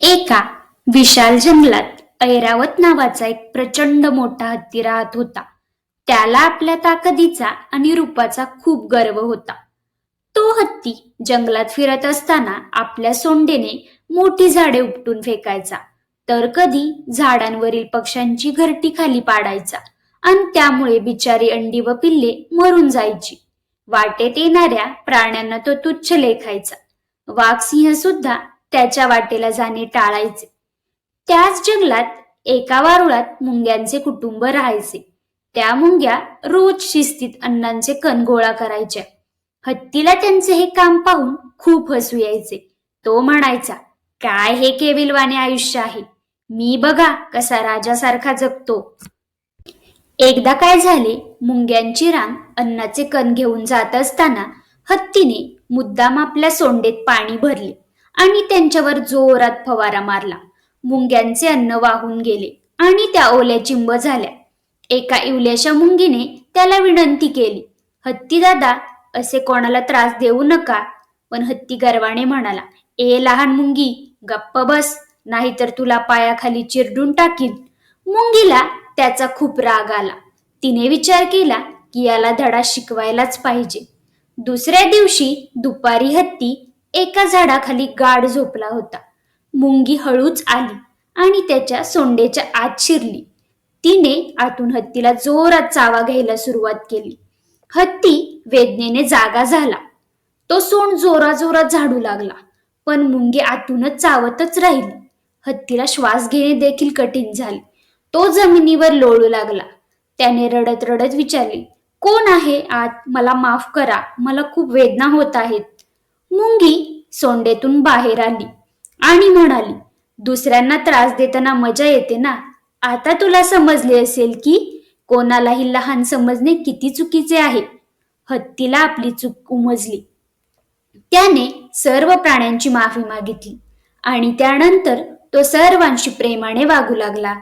एका विशाल जंगलात ऐरावत नावाचा एक प्रचंड मोठा हत्ती राहत होता. त्याला आपल्या ताकदीचा आणि रूपाचा खूप गर्व होता. तो हत्ती जंगलात फिरत असताना आपल्या सोंडेने मोठी झाडे उपटून फेकायचा, तर कधी झाडांवरील पक्ष्यांची घरटी खाली पाडायचा आणि त्यामुळे बिचारी अंडी व पिल्ले मरून जायची. वाटेत येणाऱ्या प्राण्यांना तो तुच्छ लेखायचा. वाघ सिंह सुद्धा त्याच्या वाटेला जाणे टाळायचे. त्याच जंगलात एका वारुळात मुंग्यांचे कुटुंब राहायचे. त्या मुंग्या रोज शिस्तीत अन्नाचे कण गोळा करायच्या. हत्तीला त्यांचे हे काम पाहून खूप हसू यायचे. तो म्हणायचा, काय हे केविलवाणे आयुष्य आहे. मी बघा कसा राजासारखा जगतो. एकदा काय झाले, मुंग्यांची रांग अन्नाचे कण घेऊन जात असताना हत्तीने मुद्दाम आपल्या सोंडेत पाणी भरले आणि त्यांच्यावर जोरात फवारा मारला. मुंग्यांचे अन्न वाहून गेले आणि त्या ओल्या चिंब झाल्या. एका इवल्याशा मुंगीने त्याला विनंती केली, हत्ती दादा, असे कोणाला त्रास देऊ नका. पण हत्ती गर्वाने म्हणाला, ए लहान मुंगी, गप्प बस, नाहीतर तुला पायाखाली चिरडून टाकीन. मुंगीला त्याचा खूप राग आला. तिने विचार केला की याला धडा शिकवायलाच पाहिजे. दुसऱ्या दिवशी दुपारी हत्ती एका झाडाखाली गाढ झोपला होता. मुंगी हळूच आली आणि त्याच्या सोंडेच्या आत शिरली. तिने आतून हत्तीला जोरात चावा घ्यायला सुरुवात केली. हत्ती वेदनेने जागा झाला. तो सोंड जोराजोरात झाडू लागला, पण मुंगी आतूनच चावतच राहिली. हत्तीला श्वास घेणे देखील कठीण झाले. तो जमिनीवर लोळू लागला. त्याने रडत रडत विचारले, कोण आहे आत? मला माफ करा, मला खूप वेदना होत आहेत. मुंगी सोंडेतून बाहेर आली आणि म्हणाली, दुसऱ्यांना त्रास देताना मजा येते ना. आता तुला समजले असेल की कोणालाही लहान समजणे किती चुकीचे आहे. हत्तीला आपली चूक उमजली. त्याने सर्व प्राण्यांची माफी मागितली आणि त्यानंतर तो सर्वांशी प्रेमाने वागू लागला.